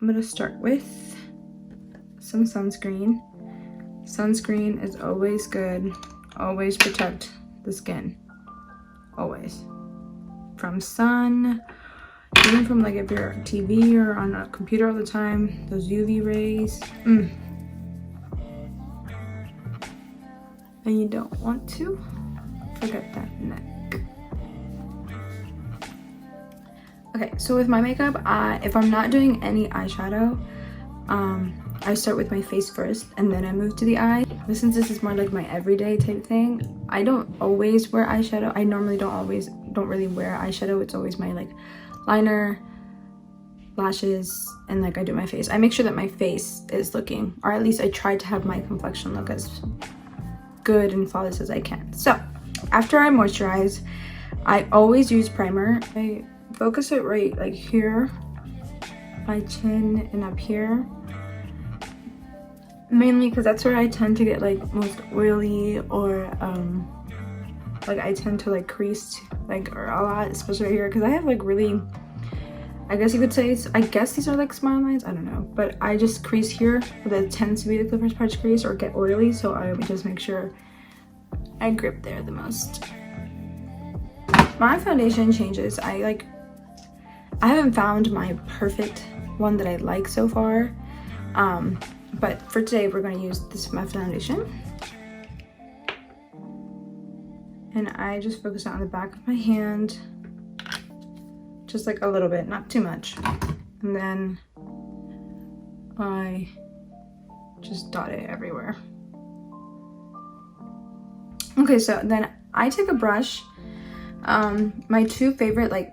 I'm gonna start with some sunscreen. Sunscreen is always good. Always protect the skin. Always. From sun, even from like if you're on TV or on a computer all the time, those UV rays. And you don't want to forget that neck. Okay, so with my makeup, if I'm not doing any eyeshadow, I start with my face first and then I move to the eye. But since this is more like my everyday type thing, I don't always wear eyeshadow. I normally don't really wear eyeshadow. It's always my like liner, lashes, and like I do my face. I make sure that my face is looking, or at least I try to have my complexion look as good and flawless as I can. So after I moisturize, I always use primer. I focus it right like here, my chin and up here, mainly because that's where I tend to get like most oily, or like I tend to like crease like or a lot, especially right here, because I have like really, I guess you could say, I guess these are like smile lines, I don't know, but I just crease here, that tends to be the clippers part to crease or get oily, so I would just make sure I grip there the most. My foundation changes. I haven't found my perfect one that I like so far, but for today we're going to use this matte foundation, and I just focus it on the back of my hand, just like a little bit, not too much, and then I just dot it everywhere. Okay, so then I take a brush. My two favorite like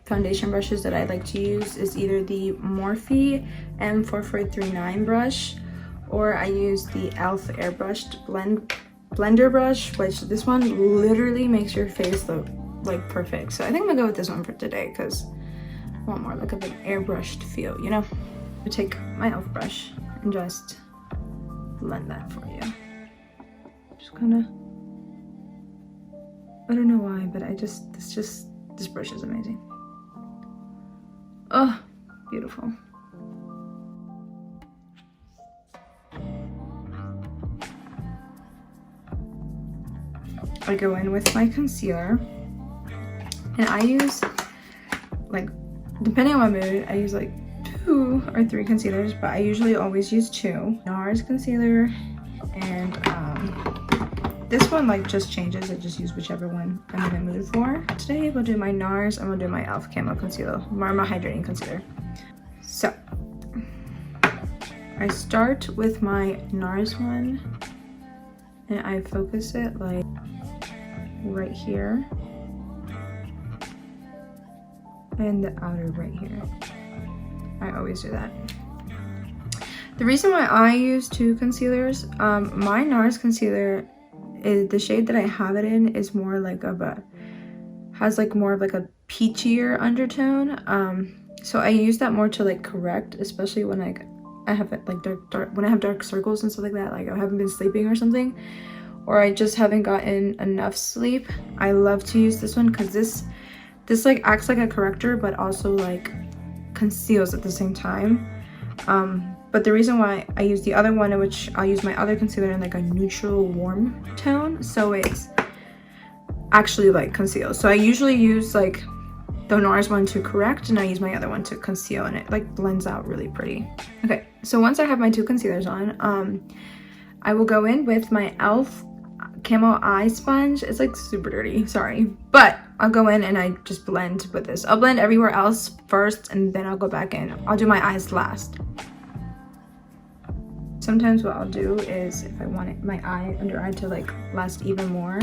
foundation brushes that I like to use is either the Morphe M4439 brush, or I use the e.l.f. airbrushed blender brush, which this one literally makes your face look like perfect. So I think I'm gonna go with this one for today because I want more like of an airbrushed feel, you know? I take my e.l.f. brush and just blend that for you. Just kind of, I don't know why, but this brush is amazing. Oh, beautiful. I go in with my concealer, and I use, like, depending on my mood, I use like 2 or 3 concealers, but I usually always use 2. NARS concealer, and this one like just changes. I just use whichever one I'm in the mood for. Today we'll do my NARS, and we'll do my e.l.f. Camo Concealer, my hydrating concealer. So I start with my NARS one, and I focus it like right here, and the outer right here. I always do that. The reason why I use 2 concealers, my NARS concealer, is the shade that I have it in is more like has like more of like a peachier undertone. So I use that more to like correct, especially when like I have like dark when I have dark circles and stuff like that, like I haven't been sleeping or something, or I just haven't gotten enough sleep. I love to use this one because this like acts like a corrector but also like conceals at the same time. But the reason why I use the other one, in which I'll use my other concealer in like a neutral warm tone, so it's actually like conceals. So I usually use like the NARS one to correct, and I use my other one to conceal, and it like blends out really pretty. Okay, so once I have my 2 concealers on, I will go in with my e.l.f. Camo Eye Sponge. It's like super dirty, sorry, but I'll go in and I just blend with this. I'll blend everywhere else first, and then I'll go back in. I'll do my eyes last. Sometimes what I'll do is, if I want my under eye to like last even more,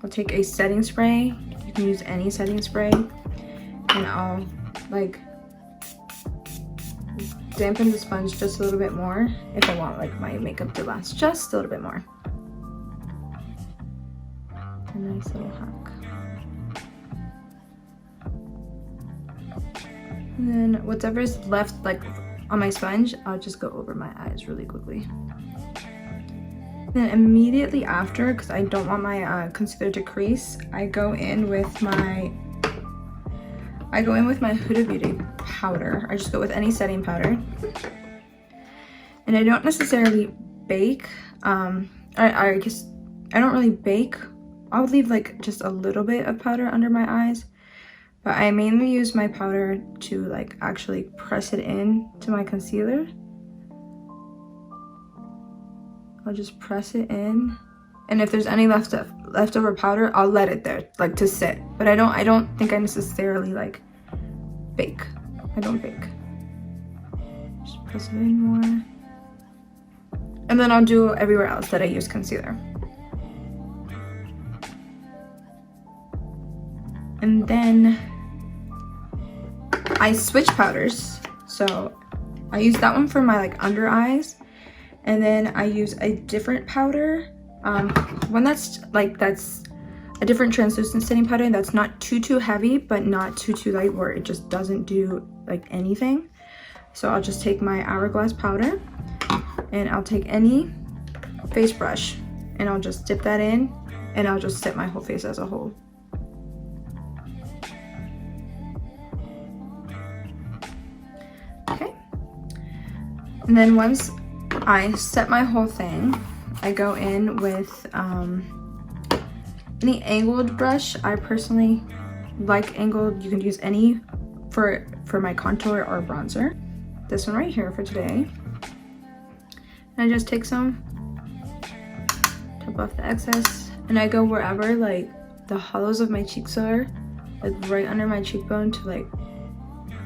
I'll take a setting spray. You can use any setting spray, and I'll like dampen the sponge just a little bit more if I want like my makeup to last just a little bit more. A nice little hack. And then whatever's left like on my sponge, I'll just go over my eyes really quickly. Then immediately after, because I don't want my concealer to crease, I go in with my I go in with my Huda Beauty powder. I just go with any setting powder. And I don't necessarily bake. I guess I don't really bake. I would leave like just a little bit of powder under my eyes. But I mainly use my powder to like actually press it in to my concealer. I'll just press it in. And if there's any leftover powder, I'll let it there, like to sit. But I don't think I necessarily like bake. I don't bake. Just press it in more. And then I'll do everywhere else that I use concealer. And then I switch powders. So I use that one for my like under eyes. And then I use a different powder. One that's a different translucent setting powder that's not too heavy, but not too light where it just doesn't do like anything. So I'll just take my Hourglass powder and I'll take any face brush and I'll just dip that in and I'll just set my whole face as a whole. Okay. And then once I set my whole thing, I go in with any angled brush. I personally like angled. You can use any for my contour or bronzer. This one right here for today. And I just take some, top off the excess, and I go wherever like the hollows of my cheeks are, like right under my cheekbone to like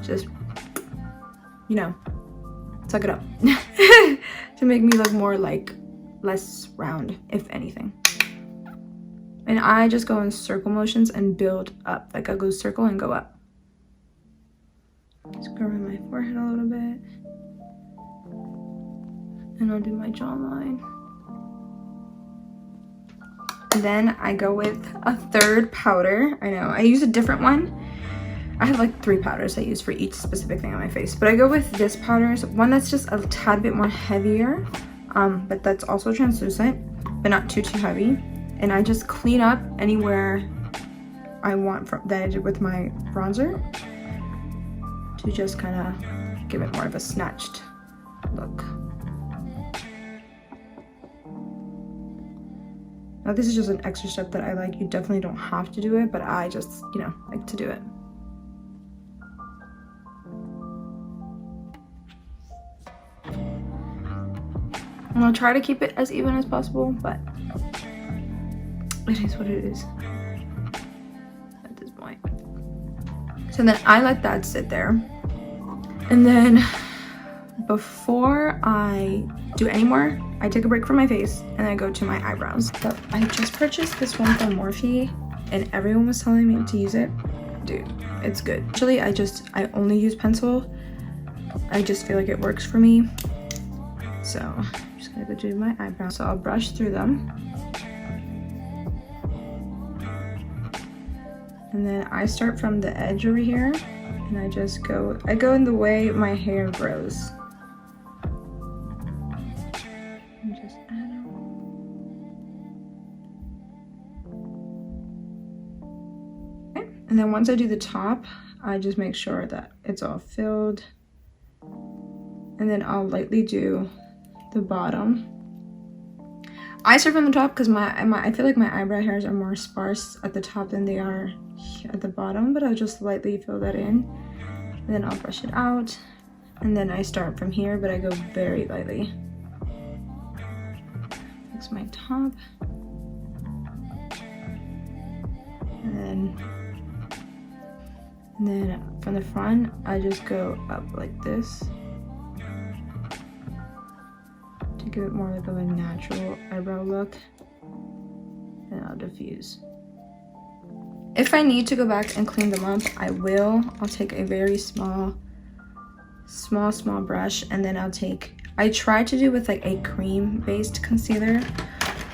just, you know, suck it up to make me look more like less round, if anything. And I just go in circle motions and build up. Like I'll go circle and go up. Just go around my forehead a little bit. And I'll do my jawline. And then I go with a third powder. I know, I use a different one. I have like 3 powders I use for each specific thing on my face. But I go with this powder, one that's just a tad bit more heavier. But that's also translucent, but not too heavy. And I just clean up anywhere I want that I did with my bronzer to just kind of give it more of a snatched look. Now this is just an extra step that I like. You definitely don't have to do it, but I just, you know, like to do it. And I'll try to keep it as even as possible, but it is what it is at this point. So then I let that sit there. And then before I do any more, I take a break from my face and I go to my eyebrows. So I just purchased this one from Morphe and everyone was telling me to use it. Dude, it's good. Actually, I only use pencil. I just feel like it works for me. So I'm just gonna go do my eyebrows. So I'll brush through them. And then I start from the edge over here and I go in the way my hair grows. And just add it. Okay. And then once I do the top, I just make sure that it's all filled. And then I'll lightly do the bottom. I start from the top because I feel like my eyebrow hairs are more sparse at the top than they are at the bottom, but I'll just lightly fill that in. And then I'll brush it out. And then I start from here, but I go very lightly. Fix my top. And then from the front, I just go up like this. To give it more like of a natural eyebrow look. And I'll diffuse. If I need to go back and clean them up, I will. I'll take a very small brush, and then I try to do with like a cream based concealer,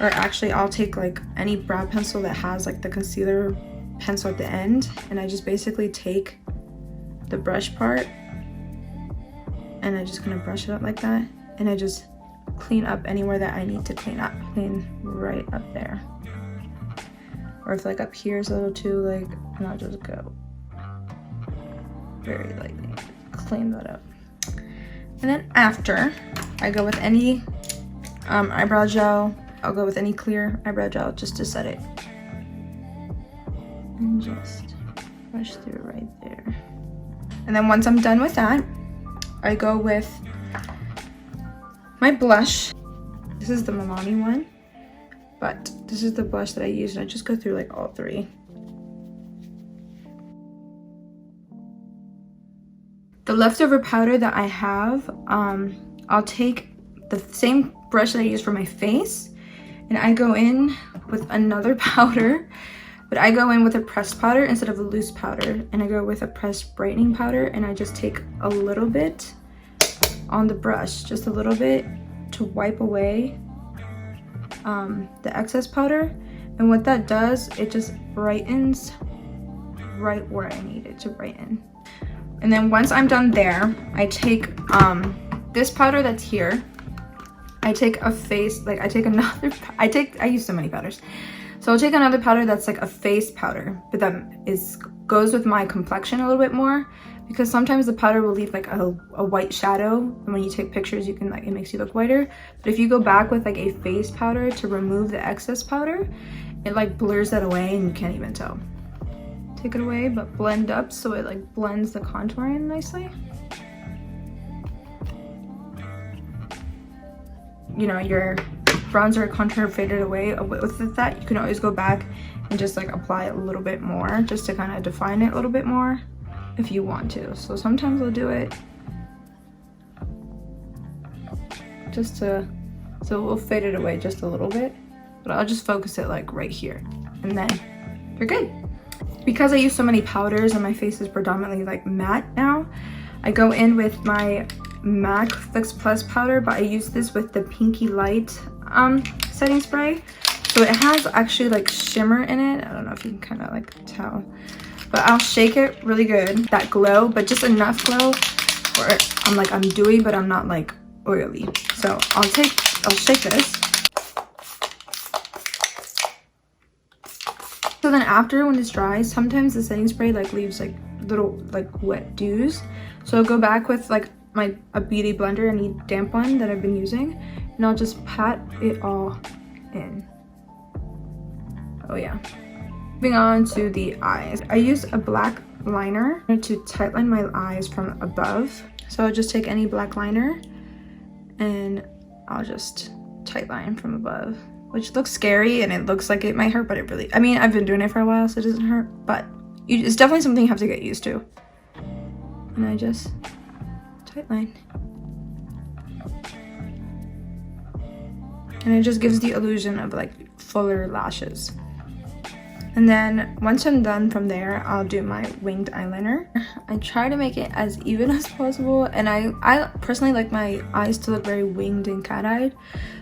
or actually I'll take like any brow pencil that has like the concealer pencil at the end, and I just basically take the brush part and I just kind of brush it up like that, and I just clean up anywhere that I need to clean up. Clean right up there. Or if like up here is a little too like, and I'll just go very lightly. Clean that up. And then after, I go with any eyebrow gel. I'll go with any clear eyebrow gel just to set it. And just brush through right there. And then once I'm done with that, I go with my blush. This is the Milani one, but this is the blush that I use, and I just go through like all three. The leftover powder that I have, I'll take the same brush that I use for my face, and I go in with another powder, but I go in with a pressed powder instead of a loose powder, and I go with a pressed brightening powder, and I just take a little bit on the brush, just a little bit, to wipe away the excess powder. And what that does, it just brightens right where I need it to brighten. And then once I'm done there, I take this powder that's here. I take a face, like I take another, I use so many powders. So I'll take another powder that's like a face powder, but that goes with my complexion a little bit more, because sometimes the powder will leave like a white shadow, and when you take pictures, you can like, it makes you look whiter. But if you go back with like a face powder to remove the excess powder, it like blurs that away and you can't even tell. Take it away, but blend up so it like blends the contour in nicely. You know, your bronzer contour faded away with that, you can always go back and just like apply a little bit more just to kind of define it a little bit more if you want to. So sometimes I'll do it just to, so we'll fade it away just a little bit, but I'll just focus it like right here, and then you're good. Because I use so many powders and my face is predominantly like matte now, I go in with my MAC Fix Plus powder, but I use this with the Pinky Light setting spray. So it has actually like shimmer in it. I don't know if you can kind of like tell, but I'll shake it really good, that glow, but just enough glow where I'm dewy, but I'm not like oily. So I'll shake this. So then after, when this dries, sometimes the setting spray like leaves like little like wet dews. So I'll go back with like a beauty blender, any damp one that I've been using, and I'll just pat it all in. Oh yeah. Moving on to the eyes. I use a black liner to tightline my eyes from above. So I'll just take any black liner and I'll just tightline from above, which looks scary and it looks like it might hurt, but it really, I mean, I've been doing it for a while, so it doesn't hurt, but it's definitely something you have to get used to. And I just tightline. And it just gives the illusion of like fuller lashes. And then once I'm done from there, I'll do my winged eyeliner. I try to make it as even as possible, and I personally like my eyes to look very winged and cat-eyed.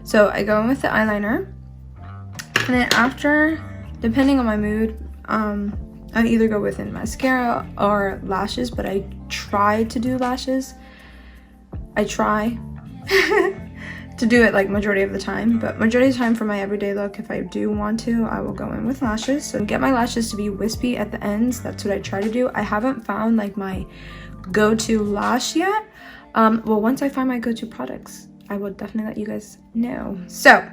So I go in with the eyeliner, and then after, depending on my mood, I either go with mascara or lashes, but I try to do lashes. I try to do it like majority of the time, but majority of the time for my everyday look, if I do want to, I will go in with lashes. So get my lashes to be wispy at the ends. That's what I try to do. I haven't found like my go-to lash yet. Well, once I find my go-to products, I will definitely let you guys know. So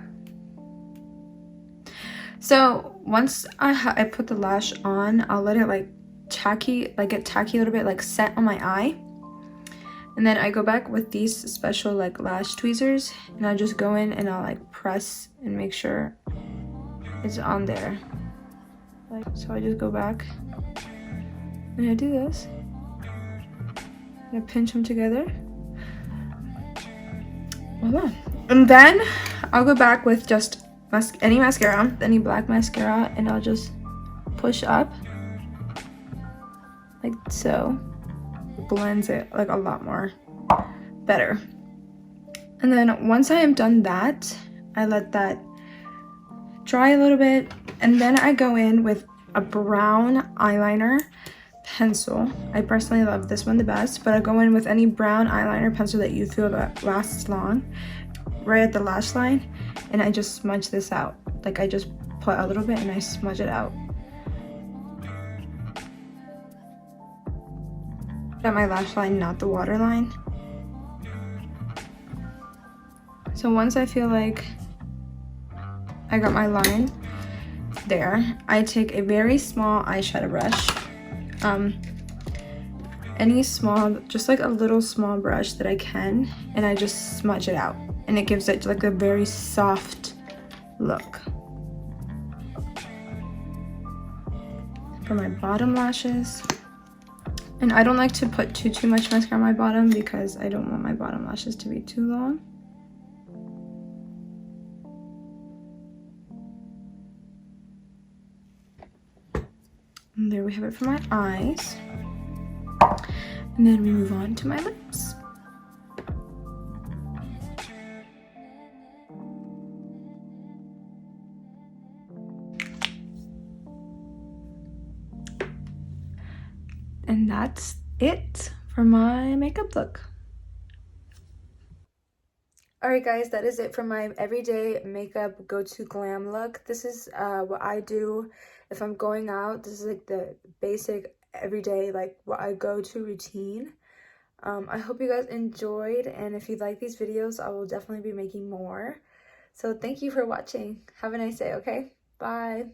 once I put the lash on, I'll let it like get tacky a little bit, like set on my eye. And then I go back with these special like lash tweezers, and I'll just go in and I'll like press and make sure it's on there. Like, so I just go back and I do this. And I pinch them together. Voila. And then I'll go back with just any mascara, any black mascara, and I'll just push up like so. Blends it like a lot more better. And then once I am done that, I let that dry a little bit, and then I go in with a brown eyeliner pencil. I personally love this one the best, but I go in with any brown eyeliner pencil that you feel that lasts long, right at the lash line, and I just smudge this out. Like I just put a little bit and I smudge it out. At my lash line, not the waterline. So once I feel like I got my line there, I take a very small eyeshadow brush. Any small, just like a little small brush that I can, and I just smudge it out, and it gives it like a very soft look. For my bottom lashes, and I don't like to put too much mascara on my bottom because I don't want my bottom lashes to be too long. And there we have it for my eyes. And then we move on to my lips. And that's it for my makeup look. Alright guys, that is it for my everyday makeup go-to glam look. This is what I do if I'm going out. This is like the basic everyday, like what I go to routine. I hope you guys enjoyed, and if you like these videos, I will definitely be making more. So thank you for watching. Have a nice day, okay? Bye.